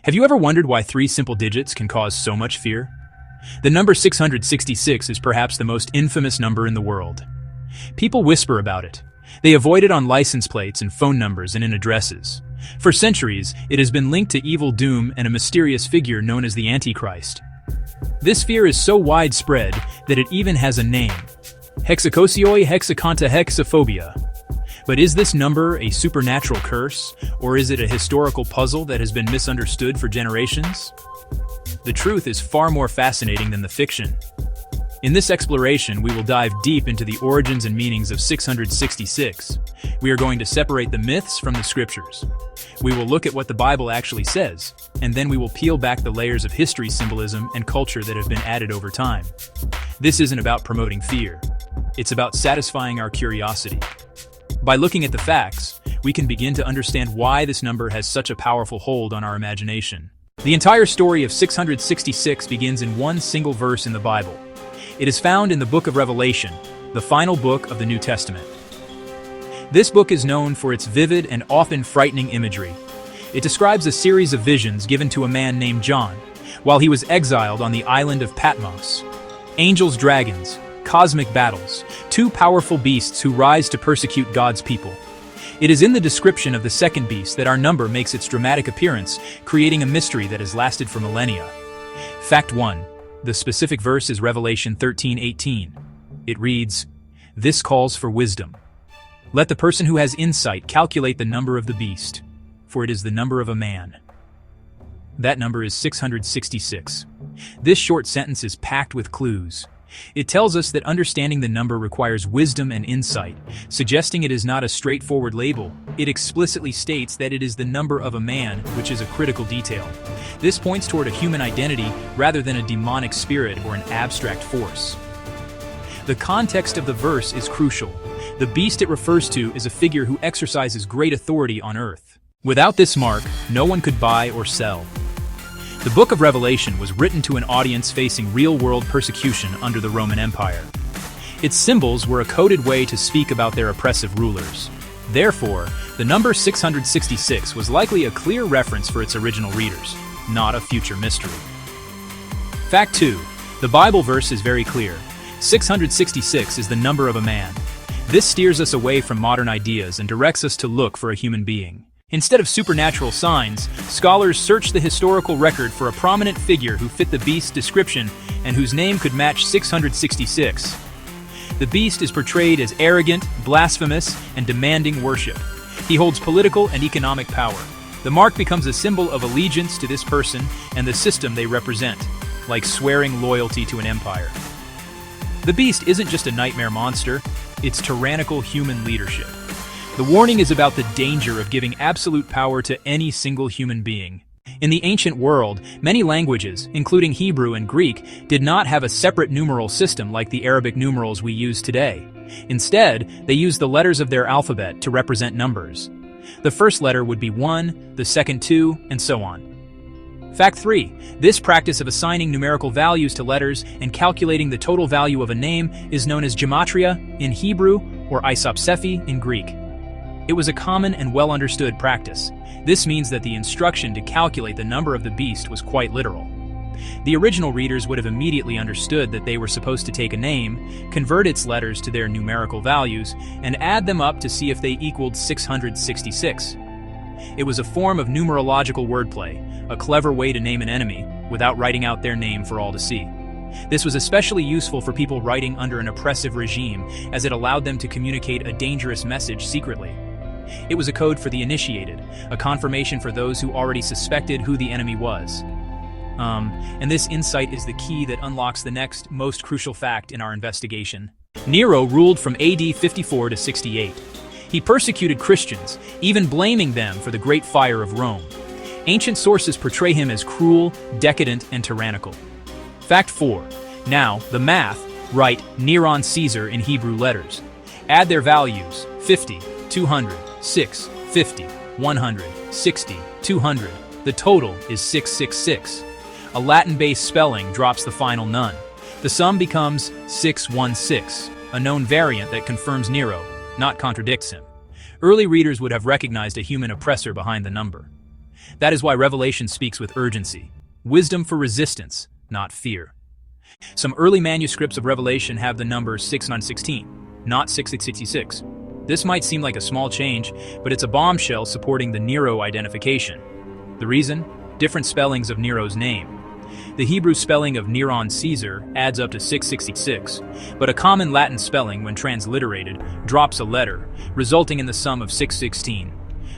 Have you ever wondered why three simple digits can cause so much fear? The number 666 is perhaps the most infamous number in the world. People whisper about it. They avoid it on license plates and phone numbers and in addresses. For centuries, it has been linked to evil doom and a mysterious figure known as the Antichrist. This fear is so widespread that it even has a name: Hexacosioi hexaconta hexaphobia. But is this number a supernatural curse, or is it a historical puzzle that has been misunderstood for generations? The truth is far more fascinating than the fiction. In this exploration, we will dive deep into the origins and meanings of 666. We are going to separate the myths from the scriptures. We will look at what the Bible actually says, and then we will peel back the layers of history, symbolism, and culture that have been added over time. This isn't about promoting fear. It's about satisfying our curiosity. By looking at the facts, we can begin to understand why this number has such a powerful hold on our imagination. The entire story of 666 begins in one single verse in the Bible. It is found in the book of Revelation, the final book of the New Testament. This book is known for its vivid and often frightening imagery. It describes a series of visions given to a man named John while he was exiled on the island of Patmos. Angels, dragons, cosmic battles, two powerful beasts who rise to persecute God's people. It is in the description of the second beast that our number makes its dramatic appearance, creating a mystery that has lasted for millennia. Fact 1. The specific verse is Revelation 13:18. It reads, "This calls for wisdom. Let the person who has insight calculate the number of the beast, for it is the number of a man." That number is 666. This short sentence is packed with clues. It tells us that understanding the number requires wisdom and insight, suggesting it is not a straightforward label. It explicitly states that it is the number of a man, which is a critical detail. This points toward a human identity rather than a demonic spirit or an abstract force. The context of the verse is crucial. The beast it refers to is a figure who exercises great authority on earth. Without this mark, no one could buy or sell. The book of Revelation was written to an audience facing real-world persecution under the Roman Empire. Its symbols were a coded way to speak about their oppressive rulers. Therefore, the number 666 was likely a clear reference for its original readers, not a future mystery. Fact 2. The Bible verse is very clear. 666 is the number of a man. This steers us away from modern ideas and directs us to look for a human being. Instead of supernatural signs, scholars searched the historical record for a prominent figure who fit the beast's description and whose name could match 666. The beast is portrayed as arrogant, blasphemous, and demanding worship. He holds political and economic power. The mark becomes a symbol of allegiance to this person and the system they represent, like swearing loyalty to an empire. The beast isn't just a nightmare monster, it's tyrannical human leadership. The warning is about the danger of giving absolute power to any single human being. In the ancient world, many languages, including Hebrew and Greek, did not have a separate numeral system like the Arabic numerals we use today. Instead, they used the letters of their alphabet to represent numbers. The first letter would be 1, the second 2, and so on. Fact 3. This practice of assigning numerical values to letters and calculating the total value of a name is known as gematria in Hebrew or isopsephy in Greek. It was a common and well-understood practice. This means that the instruction to calculate the number of the beast was quite literal. The original readers would have immediately understood that they were supposed to take a name, convert its letters to their numerical values, and add them up to see if they equaled 666. It was a form of numerological wordplay, a clever way to name an enemy without writing out their name for all to see. This was especially useful for people writing under an oppressive regime, as it allowed them to communicate a dangerous message secretly. It was a code for the initiated, a confirmation for those who already suspected who the enemy was. And this insight is the key that unlocks the next, most crucial fact in our investigation. Nero ruled from AD 54 to 68. He persecuted Christians, even blaming them for the Great Fire of Rome. Ancient sources portray him as cruel, decadent, and tyrannical. Fact 4. Now, the math, write Neron Caesar in Hebrew letters. Add their values, 50, 200, 6, 50, 100, 60, 200. The total is 666. A Latin-based spelling drops the final none. The sum becomes 616, a known variant that confirms Nero, not contradicts him. Early readers would have recognized a human oppressor behind the number. That is why Revelation speaks with urgency. Wisdom for resistance, not fear. Some early manuscripts of Revelation have the number 616, not 6666. This might seem like a small change, but it's a bombshell supporting the Nero identification. The reason? Different spellings of Nero's name. The Hebrew spelling of Neron Caesar adds up to 666, but a common Latin spelling, when transliterated, drops a letter, resulting in the sum of 616.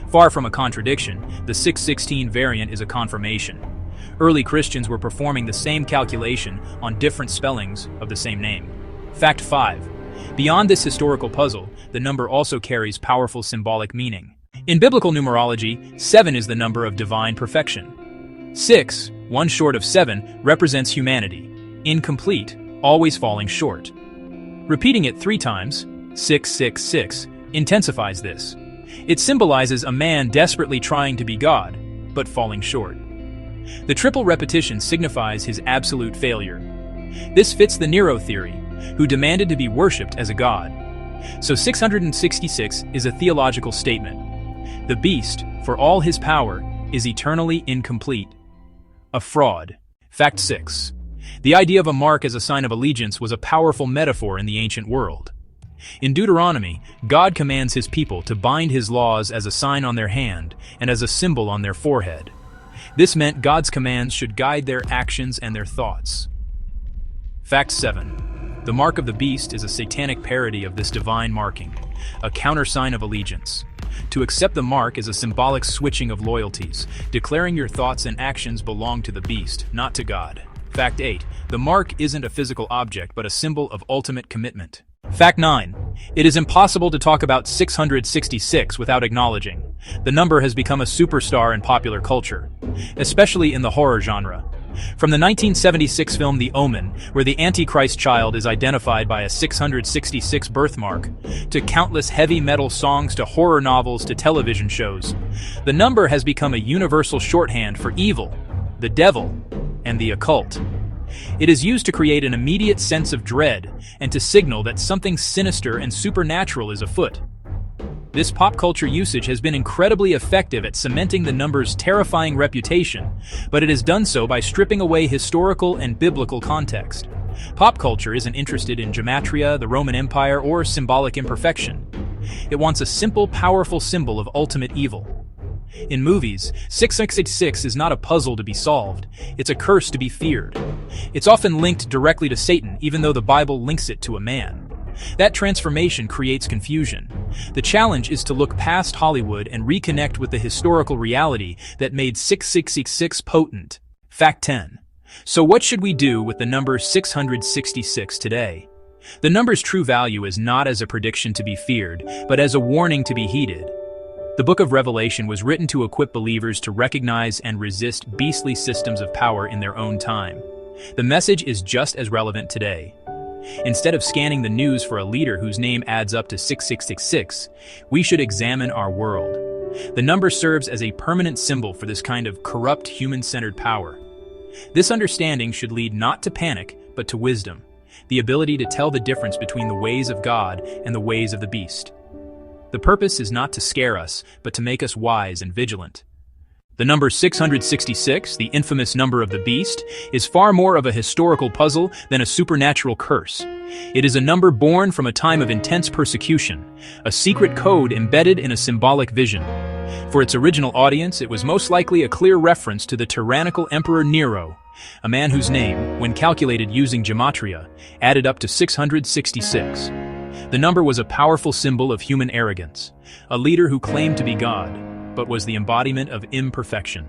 Far from a contradiction, the 616 variant is a confirmation. Early Christians were performing the same calculation on different spellings of the same name. Fact 5. Beyond this historical puzzle, the number also carries powerful symbolic meaning. In biblical numerology, 7 is the number of divine perfection. 6, one short of 7, represents humanity, incomplete, always falling short. Repeating it 3 times, 666, intensifies this. It symbolizes a man desperately trying to be God, but falling short. The triple repetition signifies his absolute failure. This fits the Nero theory, who demanded to be worshipped as a god. So 666 is a theological statement. The beast, for all his power, is eternally incomplete. A fraud. Fact 6. The idea of a mark as a sign of allegiance was a powerful metaphor in the ancient world. In Deuteronomy, God commands his people to bind his laws as a sign on their hand and as a symbol on their forehead. This meant God's commands should guide their actions and their thoughts. Fact 7. The mark of the beast is a satanic parody of this divine marking, a countersign of allegiance. To accept the mark is a symbolic switching of loyalties, declaring your thoughts and actions belong to the beast, not to God. Fact 8. The mark isn't a physical object, but a symbol of ultimate commitment. Fact 9. It is impossible to talk about 666 without acknowledging. The number has become a superstar in popular culture, especially in the horror genre. From the 1976 film The Omen, where the Antichrist child is identified by a 666 birthmark, to countless heavy metal songs to horror novels to television shows, the number has become a universal shorthand for evil, the devil, and the occult. It is used to create an immediate sense of dread and to signal that something sinister and supernatural is afoot. This pop culture usage has been incredibly effective at cementing the number's terrifying reputation, but it has done so by stripping away historical and biblical context. Pop culture isn't interested in gematria, the Roman Empire, or symbolic imperfection. It wants a simple, powerful symbol of ultimate evil. In movies, 666 is not a puzzle to be solved, it's a curse to be feared. It's often linked directly to Satan, even though the Bible links it to a man. That transformation creates confusion. The challenge is to look past Hollywood and reconnect with the historical reality that made 666 potent. Fact 10. So what should we do with the number 666 today? The number's true value is not as a prediction to be feared, but as a warning to be heeded. The book of Revelation was written to equip believers to recognize and resist beastly systems of power in their own time. The message is just as relevant today. Instead of scanning the news for a leader whose name adds up to 6666, we should examine our world. The number serves as a permanent symbol for this kind of corrupt, human-centered power. This understanding should lead not to panic, but to wisdom, the ability to tell the difference between the ways of God and the ways of the beast. The purpose is not to scare us, but to make us wise and vigilant. The number 666, the infamous number of the beast, is far more of a historical puzzle than a supernatural curse. It is a number born from a time of intense persecution, a secret code embedded in a symbolic vision. For its original audience, it was most likely a clear reference to the tyrannical Emperor Nero, a man whose name, when calculated using gematria, added up to 666. The number was a powerful symbol of human arrogance, a leader who claimed to be God, but was the embodiment of imperfection.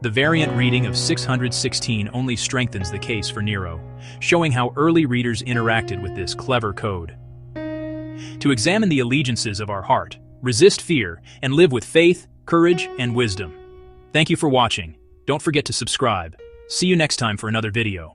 The variant reading of 616 only strengthens the case for Nero, showing how early readers interacted with this clever code. To examine the allegiances of our heart, resist fear, and live with faith, courage, and wisdom. Thank you for watching. Don't forget to subscribe. See you next time for another video.